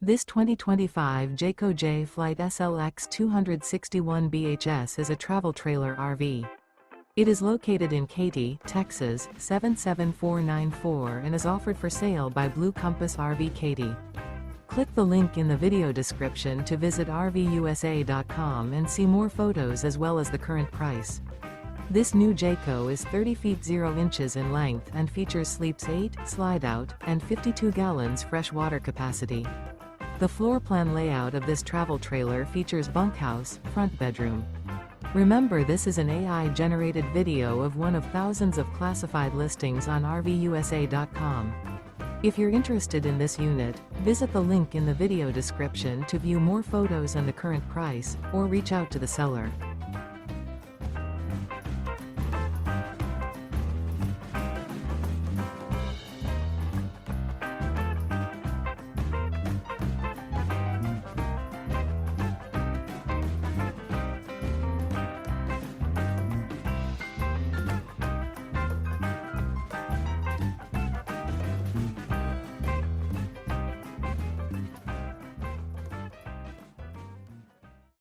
This 2025 Jayco Jay Flight SLX 261 BHS is a travel trailer RV. It is located in Katy, Texas, 77494 and is offered for sale by Blue Compass RV Katy. Click the link in the video description to visit RVUSA.com and see more photos as well as the current price. This new Jayco is 30 feet 0 inches in length and features sleeps 8, Slideout, and 52 gallons fresh water capacity. The floor plan layout of this travel trailer features bunkhouse, front bedroom. Remember, this is an AI-generated video of one of thousands of classified listings on RVUSA.com. If you're interested in this unit, visit the link in the video description to view more photos and the current price, or reach out to the seller.